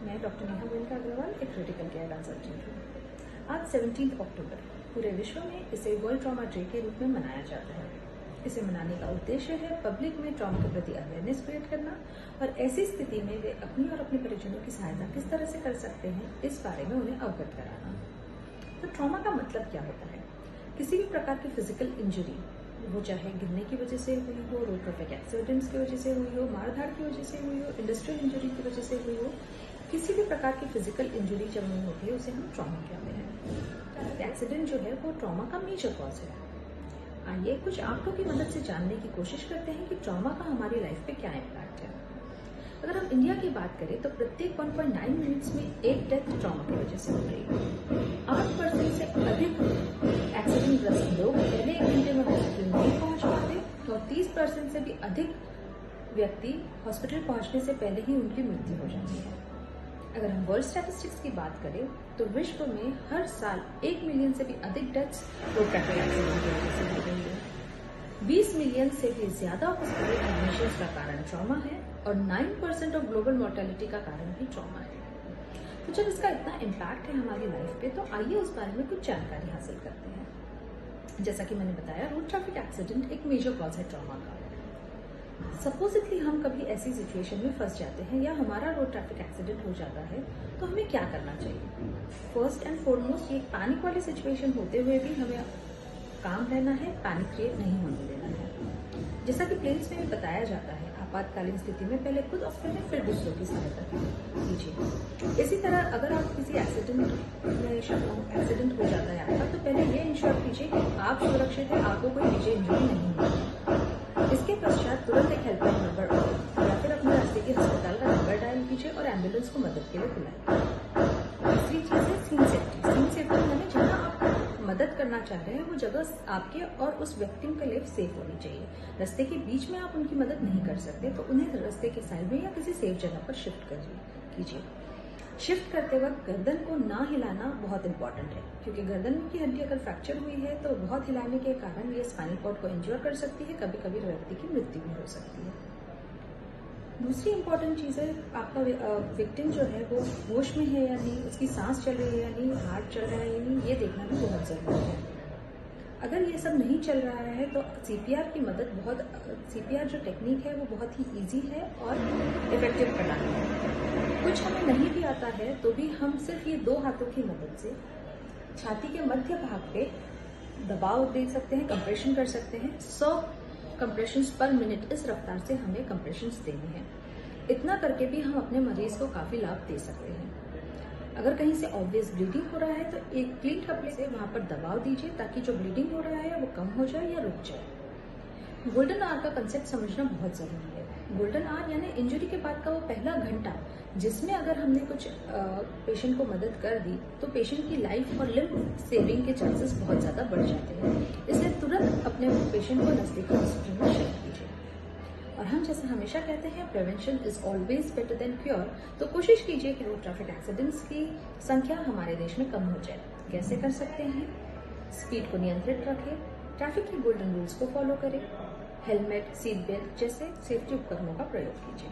मैं डॉक्टर नेहा गोयनका अग्रवाल, एक critical care consultant हूँ। आज 17 अक्टूबर पूरे विश्व में इसे वर्ल्ड ट्रॉमा डे के रूप में मनाया जाता है। इसे मनाने का उद्देश्य है पब्लिक में ट्रॉमा के प्रति अवेयरनेस क्रिएट करना और ऐसी स्थिति में वे अपनी और अपने परिजनों की सहायता किस तरह से कर सकते हैं, इस बारे में उन्हें अवगत कराना। तो ट्रॉमा का मतलब क्या होता है? किसी भी प्रकार की फिजिकल इंजरी, वो चाहे गिरने की वजह से हुई हो, रोड ट्रैफिक एक्सीडेंट्स की वजह से हुई हो, मारधाड़ की वजह से हुई हो, इंडस्ट्रियल इंजरी की वजह से हुई हो, किसी भी प्रकार की फिजिकल इंजरी जब नहीं होती है उसे हम ट्रॉमा कहते हैं। एक्सीडेंट जो है वो ट्रॉमा का मेजर कॉज है। आइए कुछ आंकड़ों की मदद से जानने की कोशिश करते हैं कि ट्रॉमा का हमारी लाइफ पे क्या इम्पैक्ट है। अगर हम इंडिया की बात करें तो प्रत्येक 1.9 मिनट्स में एक डेथ ट्रॉमा की वजह से हो रही है। 8% से अधिक एक्सीडेंट ग्रस्त लोग पहले 1 घंटे में हॉस्पिटल नहीं पहुंच पाते और 30% से भी अधिक व्यक्ति हॉस्पिटल पहुंचने से पहले ही उनकी मृत्यु हो जाती है। अगर हम वर्ल्ड स्टैटिस्टिक्स की बात करें तो विश्व में हर साल 1 मिलियन से भी अधिक डेथ्स रोड ट्रैफिक एक्सीडेंट की वजह से हो रही है। 20 मिलियन से भी ज्यादा हॉस्पिटल एडमिशंस का कारण ट्रॉमा है और 9% ऑफ ग्लोबल मोर्टेलिटी का कारण भी ट्रॉमा है। तो जब इसका इतना इम्पैक्ट है हमारी लाइफ पे, तो आइए उस बारे में कुछ जानकारी हासिल करते हैं। जैसा कि मैंने बताया, रोड ट्रैफिक एक्सीडेंट एक मेजर कॉज है ट्रॉमा का। सपोजिटली हम कभी ऐसी सिचुएशन में फंस जाते हैं या हमारा रोड ट्रैफिक एक्सीडेंट हो जाता है, तो हमें क्या करना चाहिए? फर्स्ट एंड फॉरमोस्ट, ये पैनिक वाली सिचुएशन होते हुए भी हमें काम रहना है, पैनिक क्रिएट नहीं होने देना है। जैसा कि प्लेन्स में भी बताया जाता है, आपातकालीन स्थिति में पहले खुद ऑफ करें, फिर दूसरों की सहायता कीजिए। इसी तरह अगर आप किसी एक्सीडेंट हो जाता है आपका, तो पहले ये इंश्योर कीजिए कि आप सुरक्षित है, आपको कोई मेजर इंजरी नहीं हुई। इसके पश्चात तुरंत एक हेल्पलाइन नंबर या फिर अपने रास्ते के अस्पताल का नंबर डायल कीजिए और एम्बुलेंस को मदद के लिए बुलाएं। तीसरी चीज है सीन सेफ्टी। सीन सेफ्टी यानी जहां आप मदद करना चाह रहे हैं वो जगह आपके और उस व्यक्ति के लिए सेफ होनी चाहिए। रास्ते के बीच में आप उनकी मदद नहीं कर सकते, तो उन्हें रास्ते के साइड में या किसी सेफ जगह पर शिफ्ट कीजिए। शिफ्ट करते वक्त गर्दन को ना हिलाना बहुत इंपॉर्टेंट है, क्योंकि गर्दन की हड्डी अगर फ्रैक्चर हुई है तो बहुत हिलाने के कारण ये स्पाइनल कॉर्ड को इंजर कर सकती है, कभी कभी व्यक्ति की मृत्यु भी हो सकती है। दूसरी इंपॉर्टेंट चीज है, आपका विक्टिम जो है वो होश में है या नहीं, उसकी सांस चल रही है या नहीं, हार्ट चल रहा है या नहीं, ये देखना भी बहुत जरूरी है। अगर ये सब नहीं चल रहा है तो सीपीआर की मदद सीपीआर जो टेक्निक है वो बहुत ही इजी है और इफेक्टिव प्रणाली है। कुछ हमें नहीं भी आता है तो भी हम सिर्फ ये 2 हाथों की मदद से छाती के मध्य भाग पे दबाव दे सकते हैं, कंप्रेशन कर सकते हैं। 100 कंप्रेशंस पर मिनट, इस रफ्तार से हमें कंप्रेशंस देनी है। इतना करके भी हम अपने मरीज को काफी लाभ दे सकते हैं। अगर कहीं से ऑब्वियस ब्लीडिंग हो रहा है तो एक क्लीन कपड़े से वहां पर दबाव दीजिए, ताकि जो ब्लीडिंग हो रहा है वो कम हो जाए या रुक जाए। गोल्डन आवर का कंसेप्ट समझना बहुत जरूरी है। गोल्डन आवर यानी इंजरी के बाद का वो पहला घंटा, जिसमें अगर हमने कुछ पेशेंट को मदद कर दी तो पेशेंट की लाइफ और लिम्ब सेविंग के चांसेस बहुत ज्यादा बढ़ जाते हैं। इसलिए तुरंत अपने पेशेंट को नजदीकी हॉस्पिटल में शिफ्ट कीजिए। और हम जैसे हमेशा कहते हैं, prevention is always better than cure. तो कोशिश कीजिए कि रोड ट्रैफिक एक्सीडेंट्स की संख्या हमारे देश में कम हो जाए। कैसे कर सकते हैं? स्पीड को नियंत्रित रखें, ट्रैफिक के गोल्डन रूल्स को फॉलो करें, हेलमेट, सीट बेल्ट जैसे सेफ्टी उपकरणों का प्रयोग कीजिए।